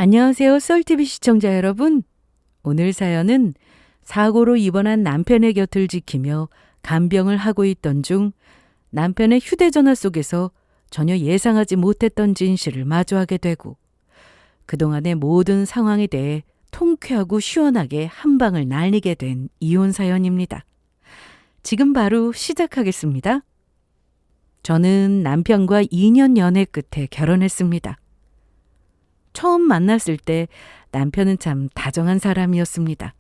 안녕하세요, 썰TV 시청자 여러분. 오늘 사연은 사고로 입원한 남편의 곁을 지키며 간병을 하고 있던 중 남편의 휴대전화 속에서 전혀 예상하지 못했던 진실을 마주하게 되고 그동안의 모든 상황에 대해 통쾌하고 시원하게 한 방을 날리게 된 이혼 사연입니다. 지금 바로 시작하겠습니다. 저는 남편과 2년 연애 끝에 결혼했습니다. 처음 만났을 때 남편은 참 다정한 사람이었습니다.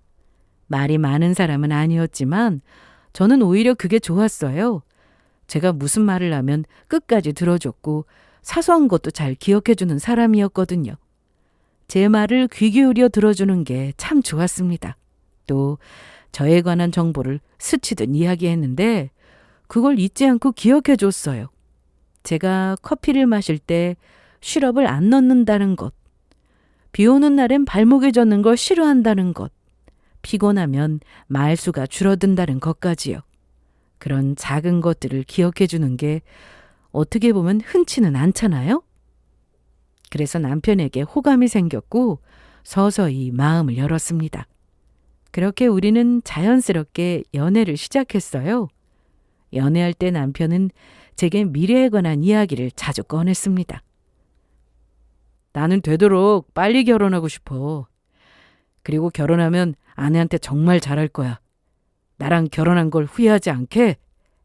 말이 많은 사람은 아니었지만 저는 오히려 그게 좋았어요. 제가 무슨 말을 하면 끝까지 들어줬고 사소한 것도 잘 기억해주는 사람이었거든요. 제 말을 귀 기울여 들어주는 게 참 좋았습니다. 또 저에 관한 정보를 스치듯 이야기했는데 그걸 잊지 않고 기억해줬어요. 제가 커피를 마실 때 시럽을 안 넣는다는 것, 비 오는 날엔 발목에 젖는 걸 싫어한다는 것, 피곤하면 말수가 줄어든다는 것까지요. 그런 작은 것들을 기억해 주는 게 어떻게 보면 흔치는 않잖아요? 그래서 남편에게 호감이 생겼고 서서히 마음을 열었습니다. 그렇게 우리는 자연스럽게 연애를 시작했어요. 연애할 때 남편은 제게 미래에 관한 이야기를 자주 꺼냈습니다. 나는 되도록 빨리 결혼하고 싶어. 그리고 결혼하면 아내한테 정말 잘할 거야. 나랑 결혼한 걸 후회하지 않게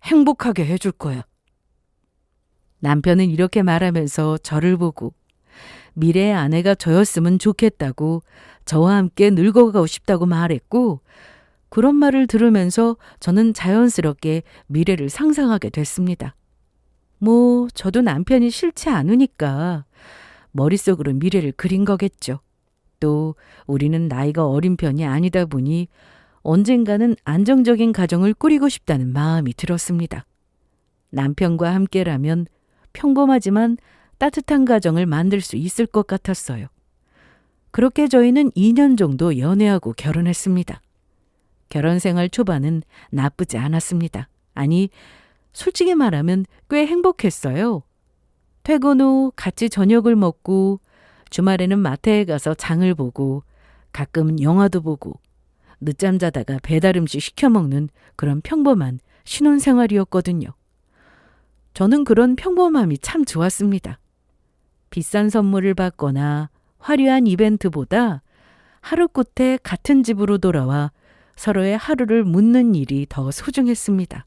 행복하게 해줄 거야. 남편은 이렇게 말하면서 저를 보고 미래의 아내가 저였으면 좋겠다고 저와 함께 늙어가고 싶다고 말했고 그런 말을 들으면서 저는 자연스럽게 미래를 상상하게 됐습니다. 저도 남편이 싫지 않으니까 머릿속으로 미래를 그린 거겠죠. 또 우리는 나이가 어린 편이 아니다 보니 언젠가는 안정적인 가정을 꾸리고 싶다는 마음이 들었습니다. 남편과 함께라면 평범하지만 따뜻한 가정을 만들 수 있을 것 같았어요. 그렇게 저희는 2년 정도 연애하고 결혼했습니다. 결혼 생활 초반은 나쁘지 않았습니다. 아니, 솔직히 말하면 꽤 행복했어요. 퇴근 후 같이 저녁을 먹고 주말에는 마트에 가서 장을 보고 가끔 영화도 보고 늦잠 자다가 배달 음식 시켜 먹는 그런 평범한 신혼생활이었거든요. 저는 그런 평범함이 참 좋았습니다. 비싼 선물을 받거나 화려한 이벤트보다 하루 끝에 같은 집으로 돌아와 서로의 하루를 묻는 일이 더 소중했습니다.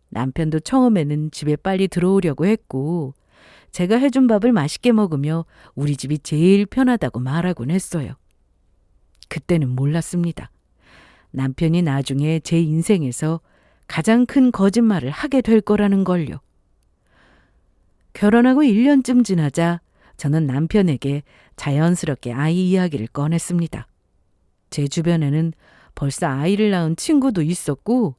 남편도 처음에는 집에 빨리 들어오려고 했고 제가 해준 밥을 맛있게 먹으며 우리 집이 제일 편하다고 말하곤 했어요. 그때는 몰랐습니다. 남편이 나중에 제 인생에서 가장 큰 거짓말을 하게 될 거라는 걸요. 결혼하고 1년쯤 지나자 저는 남편에게 자연스럽게 아이 이야기를 꺼냈습니다. 제 주변에는 벌써 아이를 낳은 친구도 있었고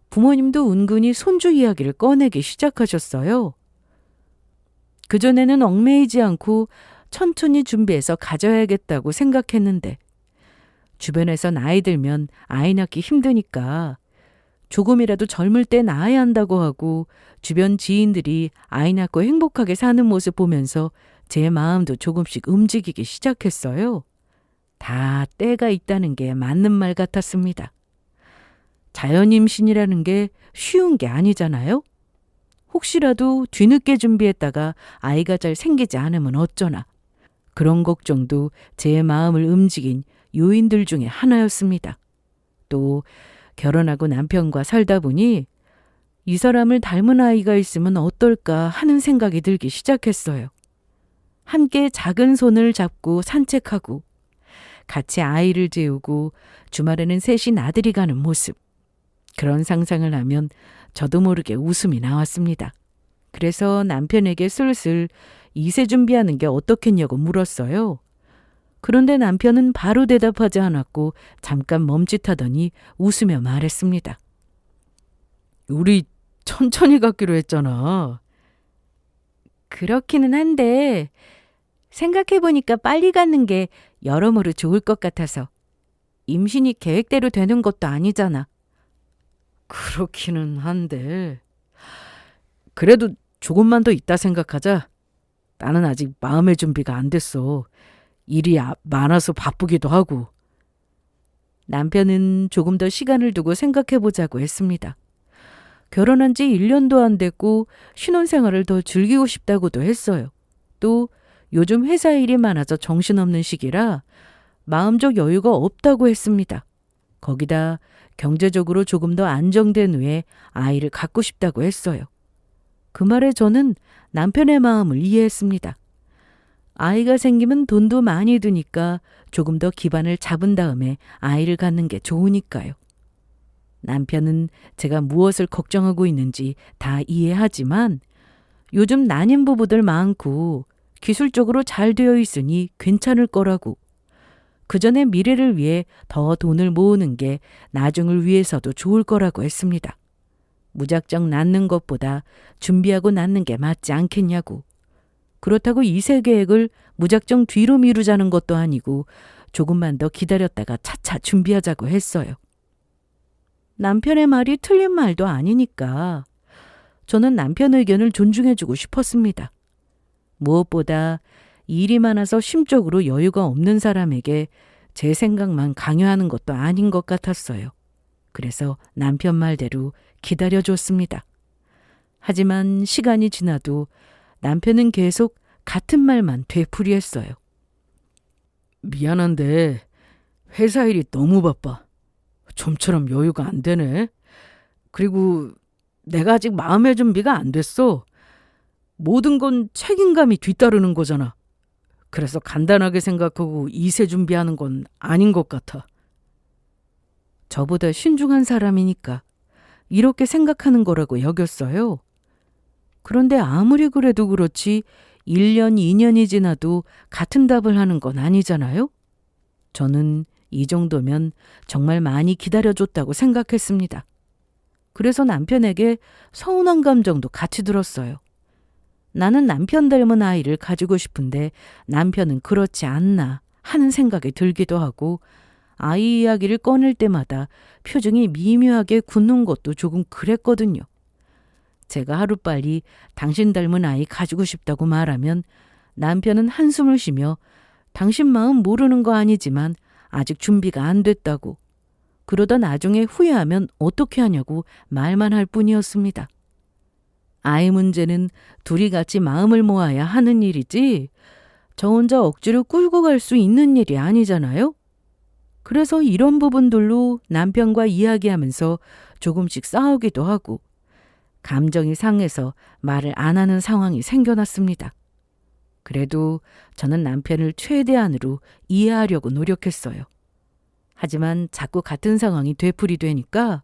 부모님도 은근히 손주 이야기를 꺼내기 시작하셨어요. 그전에는 얽매이지 않고 천천히 준비해서 가져야겠다고 생각했는데 주변에서 나이 들면 아이 낳기 힘드니까 조금이라도 젊을 때 낳아야 한다고 하고 주변 지인들이 아이 낳고 행복하게 사는 모습 보면서 제 마음도 조금씩 움직이기 시작했어요. 다 때가 있다는 게 맞는 말 같았습니다. 자연 임신이라는 게 쉬운 게 아니잖아요? 혹시라도 뒤늦게 준비했다가 아이가 잘 생기지 않으면 어쩌나. 그런 걱정도 제 마음을 움직인 요인들 중에 하나였습니다. 또 결혼하고 남편과 살다 보니 이 사람을 닮은 아이가 있으면 어떨까 하는 생각이 들기 시작했어요. 함께 작은 손을 잡고 산책하고 같이 아이를 재우고 주말에는 셋이 나들이 가는 모습. 그런 상상을 하면 저도 모르게 웃음이 나왔습니다. 그래서 남편에게 슬슬 2세 준비하는 게 어떻겠냐고 물었어요. 그런데 남편은 바로 대답하지 않았고 잠깐 멈칫하더니 웃으며 말했습니다. 우리 천천히 갖기로 했잖아. 그렇기는 한데 생각해보니까 빨리 갖는 게 여러모로 좋을 것 같아서 임신이 계획대로 되는 것도 아니잖아. 그렇기는 한데 그래도 조금만 더 있다 생각하자. 나는 아직 마음의 준비가 안 됐어. 일이 많아서 바쁘기도 하고. 남편은 조금 더 시간을 두고 생각해 보자고 했습니다. 결혼한 지 1년도 안 됐고 신혼생활을 더 즐기고 싶다고도 했어요. 또 요즘 회사 일이 많아서 정신없는 시기라 마음적 여유가 없다고 했습니다. 거기다 경제적으로 조금 더 안정된 후에 아이를 갖고 싶다고 했어요. 그 말에 저는 남편의 마음을 이해했습니다. 아이가 생기면 돈도 많이 드니까 조금 더 기반을 잡은 다음에 아이를 갖는 게 좋으니까요. 남편은 제가 무엇을 걱정하고 있는지 다 이해하지만 요즘 난임 부부들 많고 기술적으로 잘 되어 있으니 괜찮을 거라고, 그 전에 미래를 위해 더 돈을 모으는 게 나중을 위해서도 좋을 거라고 했습니다. 무작정 낳는 것보다 준비하고 낳는 게 맞지 않겠냐고. 그렇다고 2세 계획을 무작정 뒤로 미루자는 것도 아니고 조금만 더 기다렸다가 차차 준비하자고 했어요. 남편의 말이 틀린 말도 아니니까 저는 남편 의견을 존중해주고 싶었습니다. 무엇보다 일이 많아서 심적으로 여유가 없는 사람에게 제 생각만 강요하는 것도 아닌 것 같았어요. 그래서 남편 말대로 기다려줬습니다. 하지만 시간이 지나도 남편은 계속 같은 말만 되풀이했어요. 미안한데 회사 일이 너무 바빠. 좀처럼 여유가 안 되네. 그리고 내가 아직 마음의 준비가 안 됐어. 모든 건 책임감이 뒤따르는 거잖아. 그래서 간단하게 생각하고 2세 준비하는 건 아닌 것 같아. 저보다 신중한 사람이니까 이렇게 생각하는 거라고 여겼어요. 그런데 아무리 그래도 그렇지 1년, 2년이 지나도 같은 답을 하는 건 아니잖아요? 저는 이 정도면 정말 많이 기다려줬다고 생각했습니다. 그래서 남편에게 서운한 감정도 같이 들었어요. 나는 남편 닮은 아이를 가지고 싶은데 남편은 그렇지 않나 하는 생각이 들기도 하고, 아이 이야기를 꺼낼 때마다 표정이 미묘하게 굳는 것도 조금 그랬거든요. 제가 하루빨리 당신 닮은 아이 가지고 싶다고 말하면 남편은 한숨을 쉬며 당신 마음 모르는 거 아니지만 아직 준비가 안 됐다고, 그러다 나중에 후회하면 어떻게 하냐고 말만 할 뿐이었습니다. 아이 문제는 둘이 같이 마음을 모아야 하는 일이지 저 혼자 억지로 끌고 갈 수 있는 일이 아니잖아요. 그래서 이런 부분들로 남편과 이야기하면서 조금씩 싸우기도 하고 감정이 상해서 말을 안 하는 상황이 생겨났습니다. 그래도 저는 남편을 최대한으로 이해하려고 노력했어요. 하지만 자꾸 같은 상황이 되풀이되니까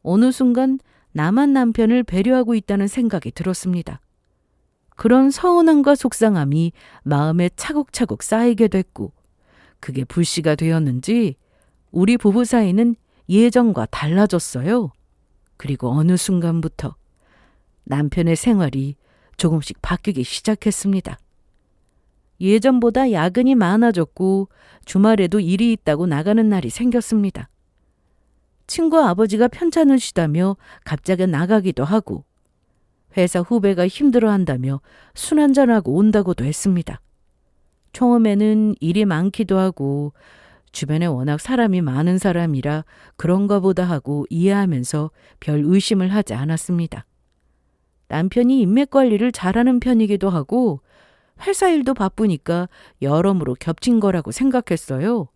어느 순간 나만 남편을 배려하고 있다는 생각이 들었습니다. 그런 서운함과 속상함이 마음에 차곡차곡 쌓이게 됐고, 그게 불씨가 되었는지 우리 부부 사이는 예전과 달라졌어요. 그리고 어느 순간부터 남편의 생활이 조금씩 바뀌기 시작했습니다. 예전보다 야근이 많아졌고 주말에도 일이 있다고 나가는 날이 생겼습니다. 친구 아버지가 편찮을 쉬다며 갑자기 나가기도 하고, 회사 후배가 힘들어한다며 술 한잔하고 온다고도 했습니다. 처음에는 일이 많기도 하고 주변에 워낙 사람이 많은 사람이라 그런가 보다 하고 이해하면서 별 의심을 하지 않았습니다. 남편이 인맥 관리를 잘하는 편이기도 하고 회사 일도 바쁘니까 여러모로 겹친 거라고 생각했어요.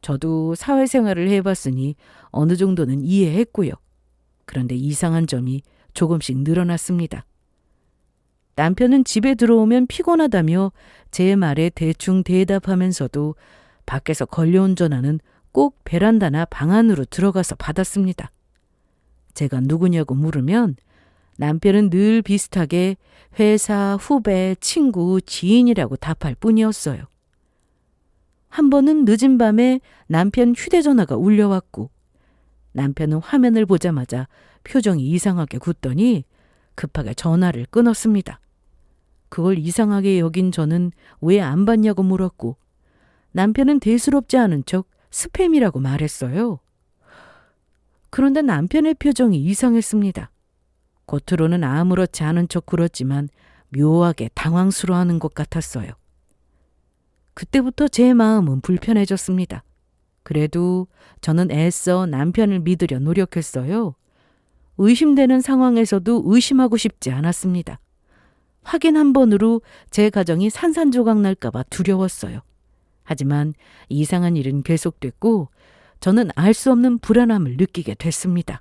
저도 사회생활을 해봤으니 어느 정도는 이해했고요. 그런데 이상한 점이 조금씩 늘어났습니다. 남편은 집에 들어오면 피곤하다며 제 말에 대충 대답하면서도 밖에서 걸려온 전화는 꼭 베란다나 방 안으로 들어가서 받았습니다. 제가 누구냐고 물으면 남편은 늘 비슷하게 회사, 후배, 친구, 지인이라고 답할 뿐이었어요. 한 번은 늦은 밤에 남편 휴대전화가 울려왔고 남편은 화면을 보자마자 표정이 이상하게 굳더니 급하게 전화를 끊었습니다. 그걸 이상하게 여긴 저는 왜 안 받냐고 물었고 남편은 대수롭지 않은 척 스팸이라고 말했어요. 그런데 남편의 표정이 이상했습니다. 겉으로는 아무렇지 않은 척 굴었지만 묘하게 당황스러워하는 것 같았어요. 그때부터 제 마음은 불편해졌습니다. 그래도 저는 애써 남편을 믿으려 노력했어요. 의심되는 상황에서도 의심하고 싶지 않았습니다. 확인 한 번으로 제 가정이 산산조각 날까봐 두려웠어요. 하지만 이상한 일은 계속됐고 저는 알 수 없는 불안함을 느끼게 됐습니다.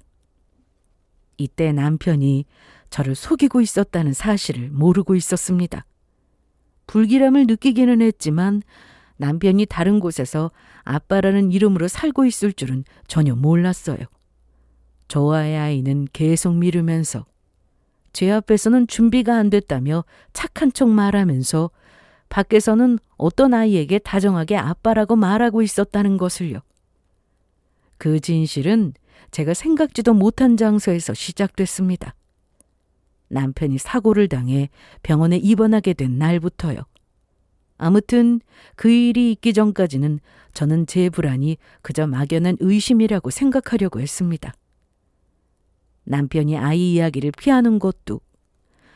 이때 남편이 저를 속이고 있었다는 사실을 모르고 있었습니다. 불길함을 느끼기는 했지만 남편이 다른 곳에서 아빠라는 이름으로 살고 있을 줄은 전혀 몰랐어요. 저와의 아이는 계속 미루면서 제 앞에서는 준비가 안 됐다며 착한 척 말하면서 밖에서는 어떤 아이에게 다정하게 아빠라고 말하고 있었다는 것을요. 그 진실은 제가 생각지도 못한 장소에서 시작됐습니다. 남편이 사고를 당해 병원에 입원하게 된 날부터요. 아무튼 그 일이 있기 전까지는 저는 제 불안이 그저 막연한 의심이라고 생각하려고 했습니다. 남편이 아이 이야기를 피하는 것도,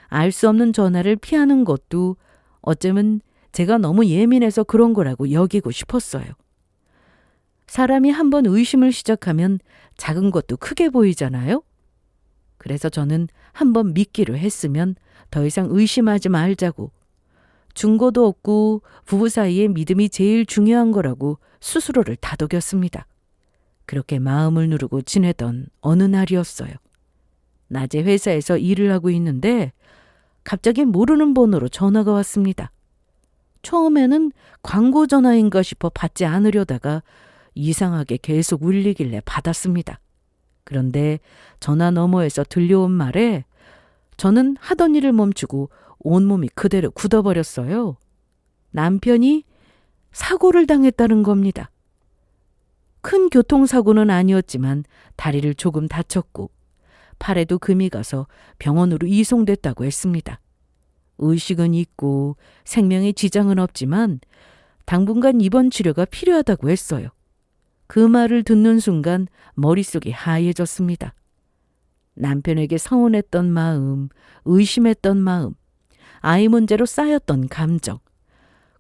알 수 없는 전화를 피하는 것도 어쩌면 제가 너무 예민해서 그런 거라고 여기고 싶었어요. 사람이 한번 의심을 시작하면 작은 것도 크게 보이잖아요? 그래서 저는 한번 믿기로 했으면 더 이상 의심하지 말자고, 증거도 없고 부부 사이의 믿음이 제일 중요한 거라고 스스로를 다독였습니다. 그렇게 마음을 누르고 지내던 어느 날이었어요. 낮에 회사에서 일을 하고 있는데 갑자기 모르는 번호로 전화가 왔습니다. 처음에는 광고 전화인가 싶어 받지 않으려다가 이상하게 계속 울리길래 받았습니다. 그런데 전화 너머에서 들려온 말에 저는 하던 일을 멈추고 온몸이 그대로 굳어버렸어요. 남편이 사고를 당했다는 겁니다. 큰 교통사고는 아니었지만 다리를 조금 다쳤고 팔에도 금이 가서 병원으로 이송됐다고 했습니다. 의식은 있고 생명에 지장은 없지만 당분간 입원 치료가 필요하다고 했어요. 그 말을 듣는 순간 머릿속이 하얘졌습니다. 남편에게 서운했던 마음, 의심했던 마음, 아이 문제로 쌓였던 감정,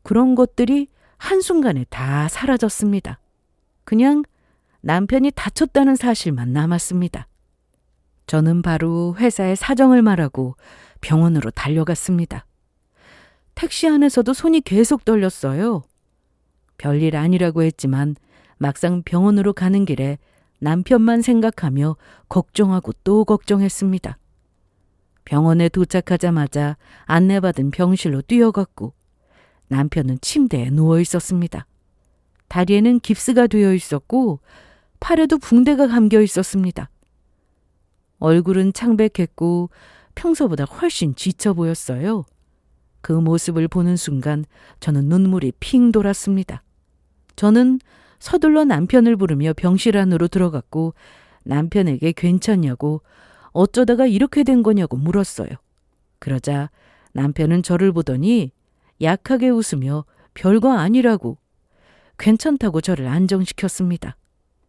그런 것들이 한순간에 다 사라졌습니다. 그냥 남편이 다쳤다는 사실만 남았습니다. 저는 바로 회사에 사정을 말하고 병원으로 달려갔습니다. 택시 안에서도 손이 계속 떨렸어요. 별일 아니라고 했지만 막상 병원으로 가는 길에 남편만 생각하며 걱정하고 또 걱정했습니다. 병원에 도착하자마자 안내받은 병실로 뛰어갔고 남편은 침대에 누워 있었습니다. 다리에는 깁스가 되어 있었고 팔에도 붕대가 감겨 있었습니다. 얼굴은 창백했고 평소보다 훨씬 지쳐 보였어요. 그 모습을 보는 순간 저는 눈물이 핑 돌았습니다. 저는 서둘러 남편을 부르며 병실 안으로 들어갔고 남편에게 괜찮냐고 어쩌다가 이렇게 된 거냐고 물었어요. 그러자 남편은 저를 보더니 약하게 웃으며 별거 아니라고 괜찮다고 저를 안정시켰습니다.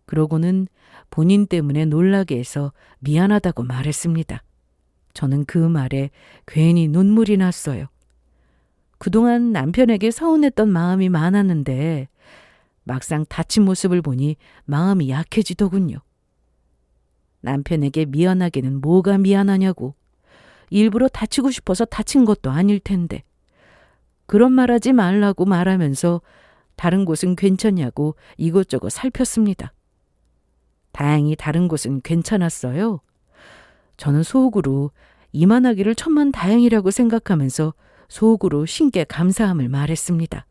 그러고는 본인 때문에 놀라게 해서 미안하다고 말했습니다. 저는 그 말에 괜히 눈물이 났어요. 그동안 남편에게 서운했던 마음이 많았는데 막상 다친 모습을 보니 마음이 약해지더군요. 남편에게 미안하기는 뭐가 미안하냐고. 일부러 다치고 싶어서 다친 것도 아닐 텐데. 그런 말하지 말라고 말하면서 다른 곳은 괜찮냐고 이것저것 살폈습니다. 다행히 다른 곳은 괜찮았어요. 저는 속으로 이만하기를 천만다행이라고 생각하면서 속으로 신께 감사함을 말했습니다.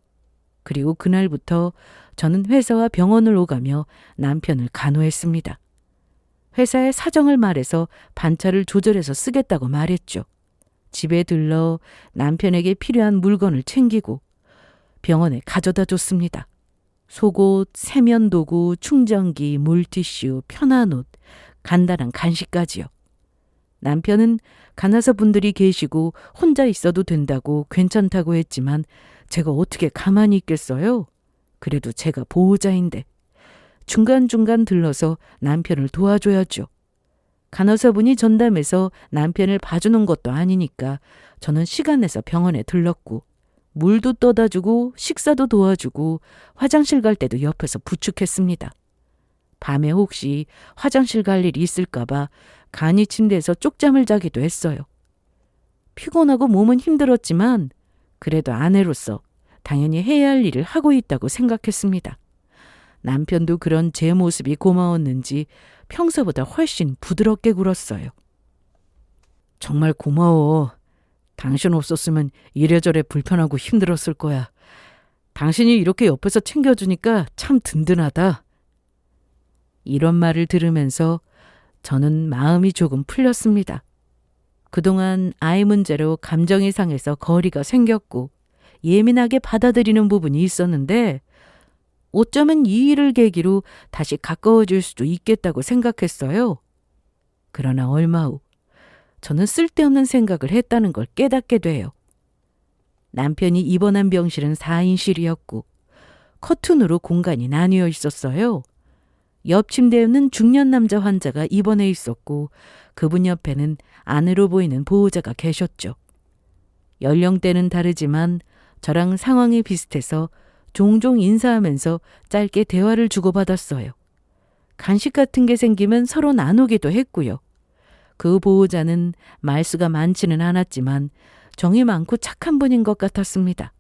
그리고 그날부터 저는 회사와 병원을 오가며 남편을 간호했습니다. 회사에 사정을 말해서 반차를 조절해서 쓰겠다고 말했죠. 집에 들러 남편에게 필요한 물건을 챙기고 병원에 가져다 줬습니다. 속옷, 세면도구, 충전기, 물티슈, 편한 옷, 간단한 간식까지요. 남편은 간호사 분들이 계시고 혼자 있어도 된다고 괜찮다고 했지만 제가 어떻게 가만히 있겠어요? 그래도 제가 보호자인데 중간중간 들러서 남편을 도와줘야죠. 간호사분이 전담해서 남편을 봐주는 것도 아니니까 저는 시간 내서 병원에 들렀고 물도 떠다 주고 식사도 도와주고 화장실 갈 때도 옆에서 부축했습니다. 밤에 혹시 화장실 갈 일이 있을까 봐 간이 침대에서 쪽잠을 자기도 했어요. 피곤하고 몸은 힘들었지만 그래도 아내로서 당연히 해야 할 일을 하고 있다고 생각했습니다. 남편도 그런 제 모습이 고마웠는지 평소보다 훨씬 부드럽게 굴었어요. 정말 고마워. 당신 없었으면 이래저래 불편하고 힘들었을 거야. 당신이 이렇게 옆에서 챙겨주니까 참 든든하다. 이런 말을 들으면서 저는 마음이 조금 풀렸습니다. 그동안 아이 문제로 감정이 상해서 거리가 생겼고 예민하게 받아들이는 부분이 있었는데 어쩌면 이 일을 계기로 다시 가까워질 수도 있겠다고 생각했어요. 그러나 얼마 후 저는 쓸데없는 생각을 했다는 걸 깨닫게 돼요. 남편이 입원한 병실은 4인실이었고 커튼으로 공간이 나뉘어 있었어요. 옆 침대에는 중년 남자 환자가 입원해 있었고 그분 옆에는 아내로 보이는 보호자가 계셨죠. 연령대는 다르지만 저랑 상황이 비슷해서 종종 인사하면서 짧게 대화를 주고받았어요. 간식 같은 게 생기면 서로 나누기도 했고요. 그 보호자는 말수가 많지는 않았지만 정이 많고 착한 분인 것 같았습니다.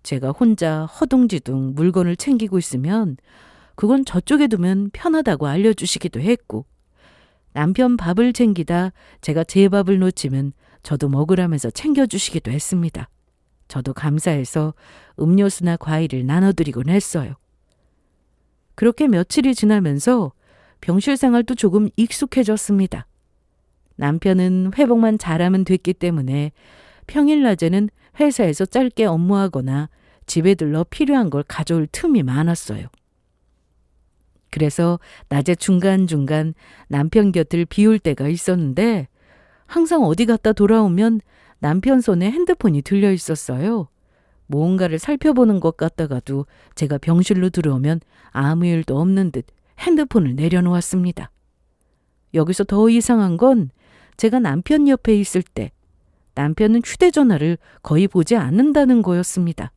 제가 혼자 허둥지둥 물건을 챙기고 있으면 그건 저쪽에 두면 편하다고 알려주시기도 했고 남편 밥을 챙기다 제가 제 밥을 놓치면 저도 먹으라면서 챙겨주시기도 했습니다. 저도 감사해서 음료수나 과일을 나눠드리곤 했어요. 그렇게 며칠이 지나면서 병실 생활도 조금 익숙해졌습니다. 남편은 회복만 잘하면 됐기 때문에 평일 낮에는 회사에서 짧게 업무하거나 집에 들러 필요한 걸 가져올 틈이 많았어요. 그래서 낮에 중간중간 남편 곁을 비울 때가 있었는데 항상 어디 갔다 돌아오면 남편 손에 핸드폰이 들려 있었어요. 뭔가를 살펴보는 것 같다가도 제가 병실로 들어오면 아무 일도 없는 듯 핸드폰을 내려놓았습니다. 여기서 더 이상한 건 제가 남편 옆에 있을 때 남편은 휴대전화를 거의 보지 않는다는 거였습니다.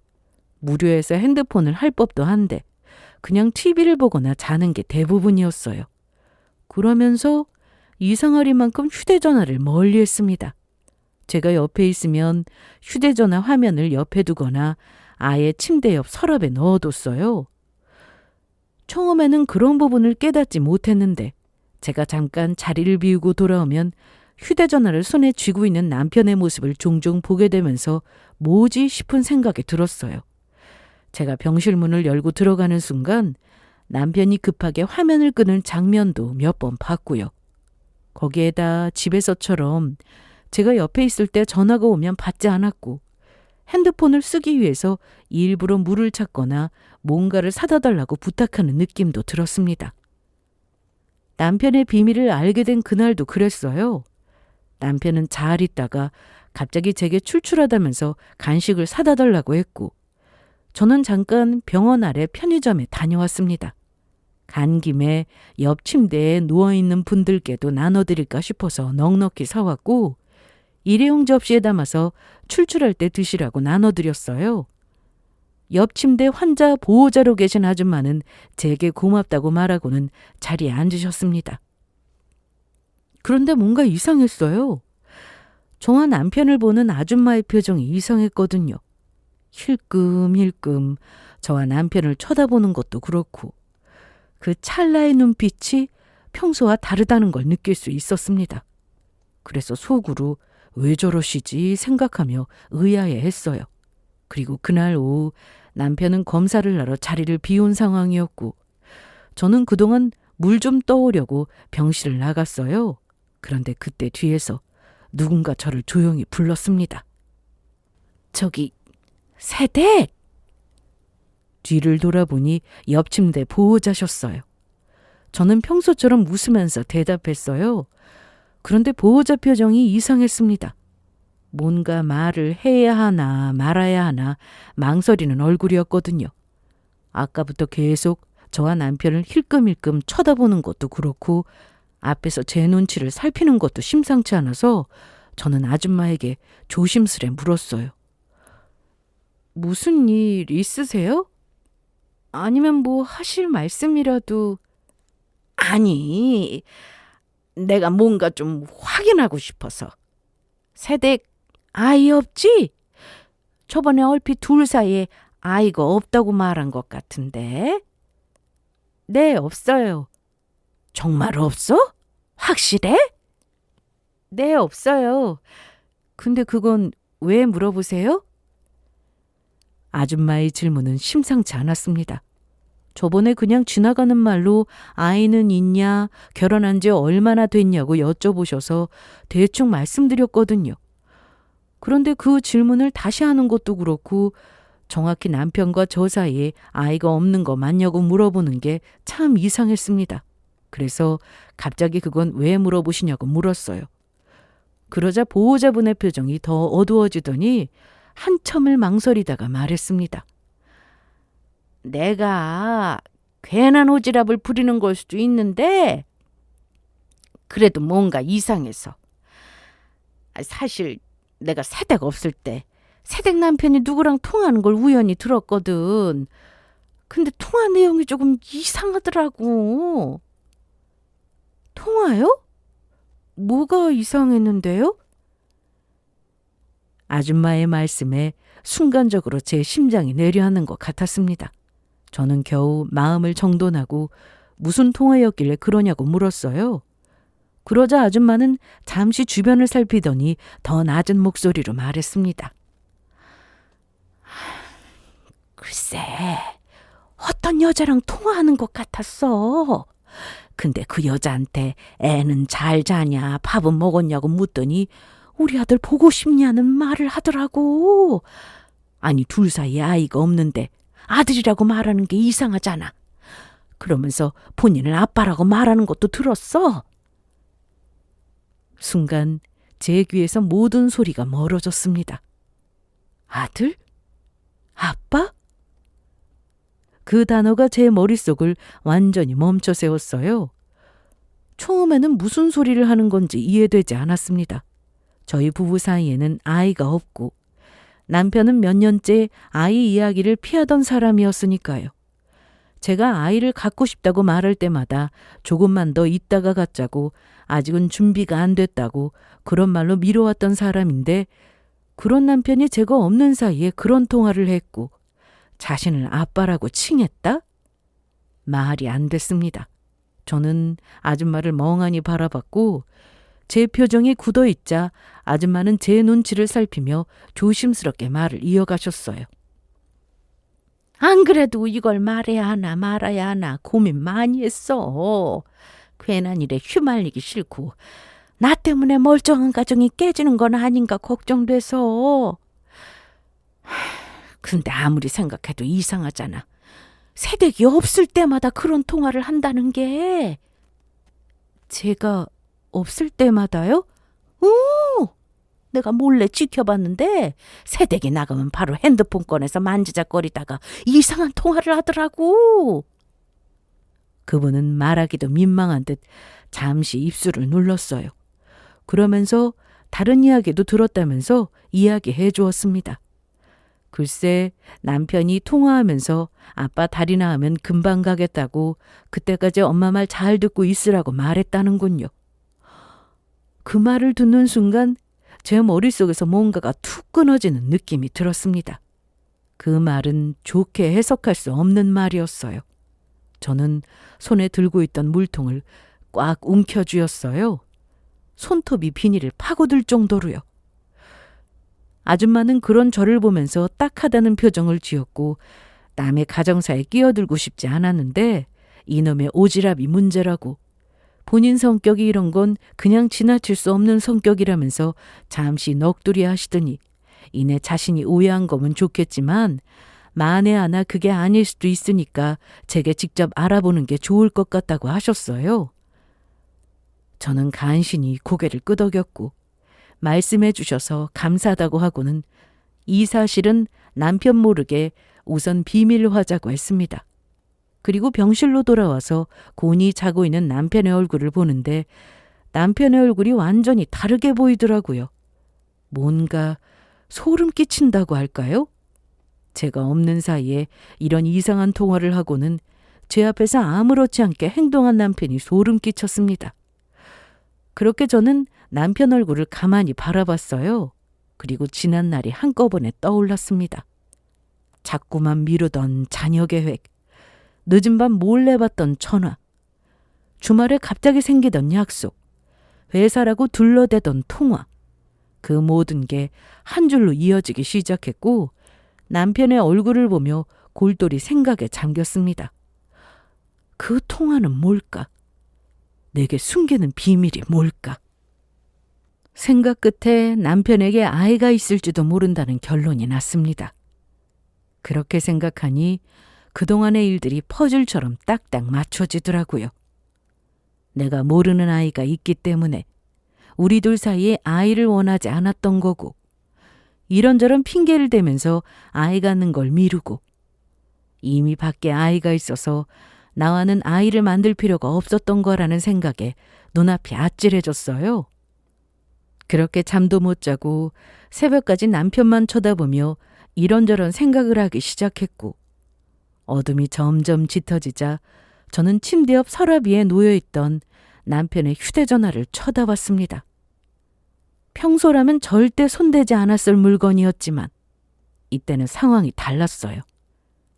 무료해서 핸드폰을 할 법도 한데 그냥 TV를 보거나 자는 게 대부분이었어요. 그러면서 이상하리만큼 휴대전화를 멀리 했습니다. 제가 옆에 있으면 휴대전화 화면을 옆에 두거나 아예 침대 옆 서랍에 넣어뒀어요. 처음에는 그런 부분을 깨닫지 못했는데 제가 잠깐 자리를 비우고 돌아오면 휴대전화를 손에 쥐고 있는 남편의 모습을 종종 보게 되면서 뭐지 싶은 생각이 들었어요. 제가 병실 문을 열고 들어가는 순간 남편이 급하게 화면을 끄는 장면도 몇 번 봤고요. 거기에다 집에서처럼 제가 옆에 있을 때 전화가 오면 받지 않았고 핸드폰을 쓰기 위해서 일부러 물을 찾거나 뭔가를 사다 달라고 부탁하는 느낌도 들었습니다. 남편의 비밀을 알게 된 그날도 그랬어요. 남편은 잘 있다가 갑자기 제게 출출하다면서 간식을 사다 달라고 했고 저는 잠깐 병원 아래 편의점에 다녀왔습니다. 간 김에 옆 침대에 누워있는 분들께도 나눠드릴까 싶어서 넉넉히 사왔고 일회용 접시에 담아서 출출할 때 드시라고 나눠드렸어요. 옆 침대 환자 보호자로 계신 아줌마는 제게 고맙다고 말하고는 자리에 앉으셨습니다. 그런데 뭔가 이상했어요. 저와 남편을 보는 아줌마의 표정이 이상했거든요. 힐끔힐끔 저와 남편을 쳐다보는 것도 그렇고 그 찰나의 눈빛이 평소와 다르다는 걸 느낄 수 있었습니다. 그래서 속으로 왜 저러시지 생각하며 의아해했어요. 그리고 그날 오후 남편은 검사를 하러 자리를 비운 상황이었고 저는 그동안 물 좀 떠오려고 병실을 나갔어요. 그런데 그때 뒤에서 누군가 저를 조용히 불렀습니다. 저기 세댁! 뒤를 돌아보니 옆 침대 보호자셨어요. 저는 평소처럼 웃으면서 대답했어요. 그런데 보호자 표정이 이상했습니다. 뭔가 말을 해야 하나 말아야 하나 망설이는 얼굴이었거든요. 아까부터 계속 저와 남편을 힐끔힐끔 쳐다보는 것도 그렇고 앞에서 제 눈치를 살피는 것도 심상치 않아서 저는 아줌마에게 조심스레 물었어요. 무슨 일 있으세요? 아니면 뭐 하실 말씀이라도. 아니, 내가 뭔가 좀 확인하고 싶어서. 새댁 아이 없지? 저번에 얼핏 둘 사이에 아이가 없다고 말한 것 같은데. 네, 없어요. 정말 없어? 확실해? 네, 없어요. 근데 그건 왜 물어보세요? 아줌마의 질문은 심상치 않았습니다. 저번에 그냥 지나가는 말로 아이는 있냐, 결혼한 지 얼마나 됐냐고 여쭤보셔서 대충 말씀드렸거든요. 그런데 그 질문을 다시 하는 것도 그렇고 정확히 남편과 저 사이에 아이가 없는 거 맞냐고 물어보는 게 참 이상했습니다. 그래서 갑자기 그건 왜 물어보시냐고 물었어요. 그러자 보호자분의 표정이 더 어두워지더니 한참을 망설이다가 말했습니다. 내가 괜한 오지랖을 부리는 걸 수도 있는데 그래도 뭔가 이상해서. 사실 내가 새댁 없을 때 새댁 남편이 누구랑 통화하는 걸 우연히 들었거든. 근데 통화 내용이 조금 이상하더라고. 통화요? 뭐가 이상했는데요? 아줌마의 말씀에 순간적으로 제 심장이 내려앉는 것 같았습니다. 저는 겨우 마음을 정돈하고 무슨 통화였길래 그러냐고 물었어요. 그러자 아줌마는 잠시 주변을 살피더니 더 낮은 목소리로 말했습니다. 글쎄, 어떤 여자랑 통화하는 것 같았어. 근데 그 여자한테 애는 잘 자냐, 밥은 먹었냐고 묻더니 우리 아들 보고 싶냐는 말을 하더라고. 아니, 둘 사이에 아이가 없는데 아들이라고 말하는 게 이상하잖아. 그러면서 본인을 아빠라고 말하는 것도 들었어. 순간 제 귀에서 모든 소리가 멀어졌습니다. 아들? 아빠? 그 단어가 제 머릿속을 완전히 멈춰 세웠어요. 처음에는 무슨 소리를 하는 건지 이해되지 않았습니다. 저희 부부 사이에는 아이가 없고 남편은 몇 년째 아이 이야기를 피하던 사람이었으니까요. 제가 아이를 갖고 싶다고 말할 때마다 조금만 더 있다가 갖자고 아직은 준비가 안 됐다고 그런 말로 미뤄왔던 사람인데 그런 남편이 제가 없는 사이에 그런 통화를 했고 자신을 아빠라고 칭했다? 말이 안 됐습니다. 저는 아줌마를 멍하니 바라봤고 제 표정이 굳어있자 아줌마는 제 눈치를 살피며 조심스럽게 말을 이어가셨어요. 안 그래도 이걸 말해야 하나 말아야 하나 고민 많이 했어. 괜한 일에 휘말리기 싫고 나 때문에 멀쩡한 가정이 깨지는 건 아닌가 걱정돼서. 근데 아무리 생각해도 이상하잖아. 새댁이 없을 때마다 그런 통화를 한다는 게. 제가 없을 때마다요? 오! 내가 몰래 지켜봤는데 새댁이 나가면 바로 핸드폰 꺼내서 만지작거리다가 이상한 통화를 하더라고. 그분은 말하기도 민망한 듯 잠시 입술을 눌렀어요. 그러면서 다른 이야기도 들었다면서 이야기해 주었습니다. 글쎄 남편이 통화하면서 아빠 다리나 하면 금방 가겠다고 그때까지 엄마 말 잘 듣고 있으라고 말했다는군요. 그 말을 듣는 순간 제 머릿속에서 뭔가가 툭 끊어지는 느낌이 들었습니다. 그 말은 좋게 해석할 수 없는 말이었어요. 저는 손에 들고 있던 물통을 꽉 움켜쥐었어요. 손톱이 비닐을 파고들 정도로요. 아줌마는 그런 저를 보면서 딱하다는 표정을 지었고 남의 가정사에 끼어들고 싶지 않았는데 이놈의 오지랖이 문제라고 본인 성격이 이런 건 그냥 지나칠 수 없는 성격이라면서 잠시 넋두리 하시더니 이내 자신이 오해한 거면 좋겠지만 만에 하나 그게 아닐 수도 있으니까 제게 직접 알아보는 게 좋을 것 같다고 하셨어요. 저는 간신히 고개를 끄덕였고 말씀해 주셔서 감사하다고 하고는 이 사실은 남편 모르게 우선 비밀화하자고 했습니다. 그리고 병실로 돌아와서 곤히 자고 있는 남편의 얼굴을 보는데 남편의 얼굴이 완전히 다르게 보이더라고요. 뭔가 소름 끼친다고 할까요? 제가 없는 사이에 이런 이상한 통화를 하고는 제 앞에서 아무렇지 않게 행동한 남편이 소름 끼쳤습니다. 그렇게 저는 남편 얼굴을 가만히 바라봤어요. 그리고 지난 날이 한꺼번에 떠올랐습니다. 자꾸만 미루던 자녀 계획, 늦은 밤 몰래 받던 전화, 주말에 갑자기 생기던 약속, 회사라고 둘러대던 통화, 그 모든 게 한 줄로 이어지기 시작했고 남편의 얼굴을 보며 골똘히 생각에 잠겼습니다. 그 통화는 뭘까? 내게 숨기는 비밀이 뭘까? 생각 끝에 남편에게 아이가 있을지도 모른다는 결론이 났습니다. 그렇게 생각하니 그동안의 일들이 퍼즐처럼 딱딱 맞춰지더라고요. 내가 모르는 아이가 있기 때문에 우리 둘 사이에 아이를 원하지 않았던 거고, 이런저런 핑계를 대면서 아이 갖는 걸 미루고, 이미 밖에 아이가 있어서 나와는 아이를 만들 필요가 없었던 거라는 생각에 눈앞이 아찔해졌어요. 그렇게 잠도 못 자고 새벽까지 남편만 쳐다보며 이런저런 생각을 하기 시작했고, 어둠이 점점 짙어지자 저는 침대 옆 서랍 위에 놓여있던 남편의 휴대전화를 쳐다봤습니다. 평소라면 절대 손대지 않았을 물건이었지만 이때는 상황이 달랐어요.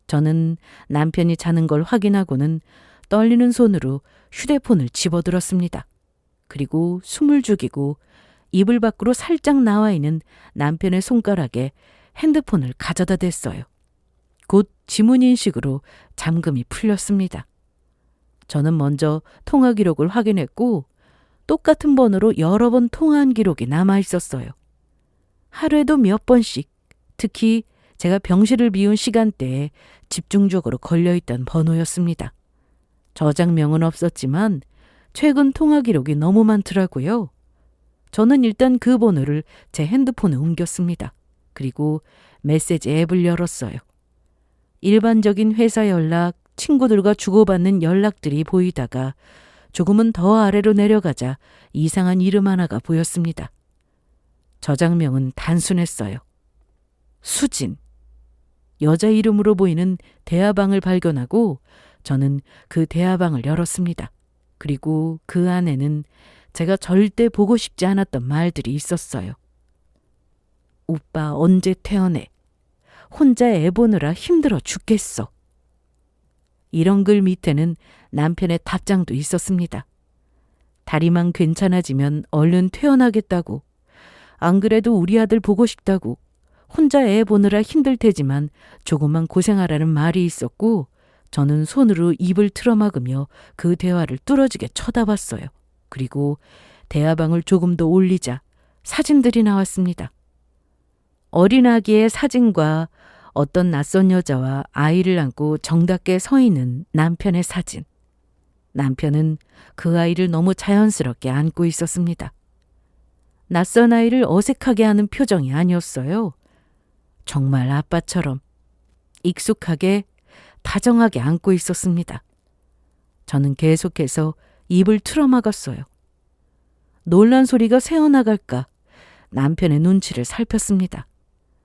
저는 남편이 자는 걸 확인하고는 떨리는 손으로 휴대폰을 집어들었습니다. 그리고 숨을 죽이고 이불 밖으로 살짝 나와 있는 남편의 손가락에 핸드폰을 가져다 댔어요. 곧 지문인식으로 잠금이 풀렸습니다. 저는 먼저 통화 기록을 확인했고 똑같은 번호로 여러 번 통화한 기록이 남아 있었어요. 하루에도 몇 번씩, 특히 제가 병실을 비운 시간대에 집중적으로 걸려있던 번호였습니다. 저장명은 없었지만 최근 통화 기록이 너무 많더라고요. 저는 일단 그 번호를 제 핸드폰에 옮겼습니다. 그리고 메시지 앱을 열었어요. 일반적인 회사 연락, 친구들과 주고받는 연락들이 보이다가 조금은 더 아래로 내려가자 이상한 이름 하나가 보였습니다. 저장명은 단순했어요. 수진. 여자 이름으로 보이는 대화방을 발견하고 저는 그 대화방을 열었습니다. 그리고 그 안에는 제가 절대 보고 싶지 않았던 말들이 있었어요. 오빠 언제 태어내? 혼자 애 보느라 힘들어 죽겠어. 이런 글 밑에는 남편의 답장도 있었습니다. 다리만 괜찮아지면 얼른 퇴원하겠다고, 안 그래도 우리 아들 보고 싶다고, 혼자 애 보느라 힘들 테지만 조금만 고생하라는 말이 있었고, 저는 손으로 입을 틀어막으며 그 대화를 뚫어지게 쳐다봤어요. 그리고 대화방을 조금 더 올리자 사진들이 나왔습니다. 어린 아기의 사진과 어떤 낯선 여자와 아이를 안고 정답게 서 있는 남편의 사진. 남편은 그 아이를 너무 자연스럽게 안고 있었습니다. 낯선 아이를 어색하게 하는 표정이 아니었어요. 정말 아빠처럼 익숙하게 다정하게 안고 있었습니다. 저는 계속해서 입을 틀어막았어요. 놀란 소리가 새어나갈까 남편의 눈치를 살폈습니다.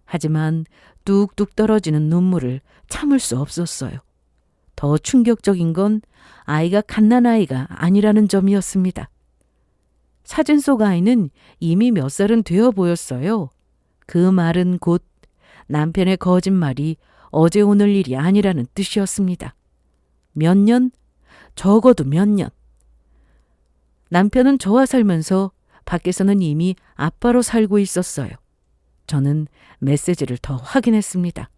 하지만 뚝뚝 떨어지는 눈물을 참을 수 없었어요. 더 충격적인 건 아이가 갓난아이가 아니라는 점이었습니다. 사진 속 아이는 이미 몇 살은 되어 보였어요. 그 말은 곧 남편의 거짓말이 어제 오늘 일이 아니라는 뜻이었습니다. 몇 년? 적어도 몇 년. 남편은 저와 살면서 밖에서는 이미 아빠로 살고 있었어요. 저는 메시지를 더 확인했습니다.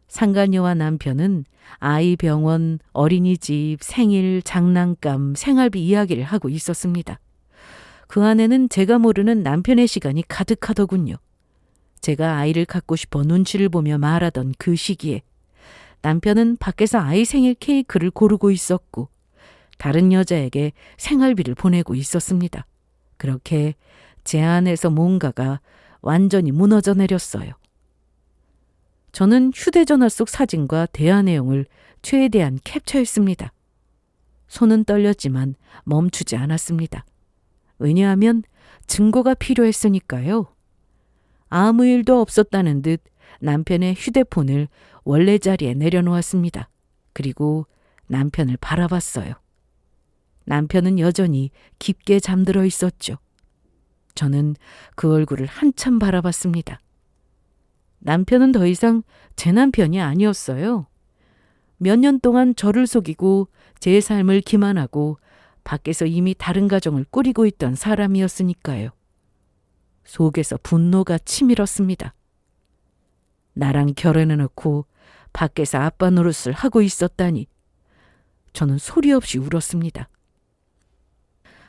상간녀와 남편은 아이 병원, 어린이집, 생일, 장난감, 생활비 이야기를 하고 있었습니다. 그 안에는 제가 모르는 남편의 시간이 가득하더군요. 제가 아이를 갖고 싶어 눈치를 보며 말하던 그 시기에 남편은 밖에서 아이 생일 케이크를 고르고 있었고 다른 여자에게 생활비를 보내고 있었습니다. 그렇게 제 안에서 뭔가가 완전히 무너져 내렸어요. 저는 휴대전화 속 사진과 대화 내용을 최대한 캡처했습니다. 손은 떨렸지만 멈추지 않았습니다. 왜냐하면 증거가 필요했으니까요. 아무 일도 없었다는 듯 남편의 휴대폰을 원래 자리에 내려놓았습니다. 그리고 남편을 바라봤어요. 남편은 여전히 깊게 잠들어 있었죠. 저는 그 얼굴을 한참 바라봤습니다. 남편은 더 이상 제 남편이 아니었어요. 몇 년 동안 저를 속이고 제 삶을 기만하고 밖에서 이미 다른 가정을 꾸리고 있던 사람이었으니까요. 속에서 분노가 치밀었습니다. 나랑 결혼해놓고 밖에서 아빠 노릇을 하고 있었다니. 저는 소리 없이 울었습니다.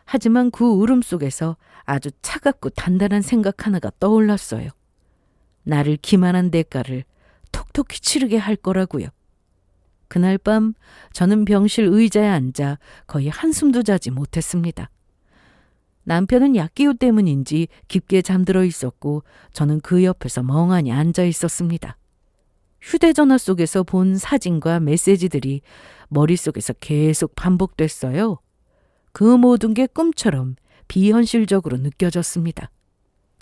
하지만 그 울음 속에서 아주 차갑고 단단한 생각 하나가 떠올랐어요. 나를 기만한 대가를 톡톡히 치르게 할 거라고요. 그날 밤 저는 병실 의자에 앉아 거의 한숨도 자지 못했습니다. 남편은 약기후 때문인지 깊게 잠들어 있었고 저는 그 옆에서 멍하니 앉아 있었습니다. 휴대전화 속에서 본 사진과 메시지들이 머릿속에서 계속 반복됐어요. 그 모든 게 꿈처럼 비현실적으로 느껴졌습니다.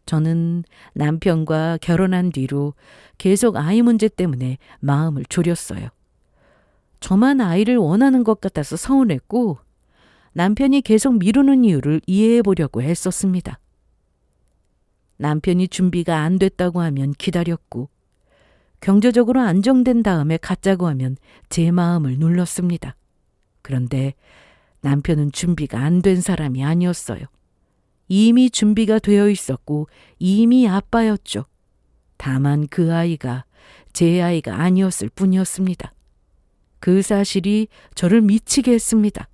저는 남편과 결혼한 뒤로 계속 아이 문제 때문에 마음을 졸였어요. 저만 아이를 원하는 것 같아서 서운했고 남편이 계속 미루는 이유를 이해해 보려고 했었습니다. 남편이 준비가 안 됐다고 하면 기다렸고 경제적으로 안정된 다음에 갖자고 하면 제 마음을 눌렀습니다. 그런데 남편은 준비가 안 된 사람이 아니었어요. 이미 준비가 되어 있었고 이미 아빠였죠. 다만 그 아이가 제 아이가 아니었을 뿐이었습니다. 그 사실이 저를 미치게 했습니다.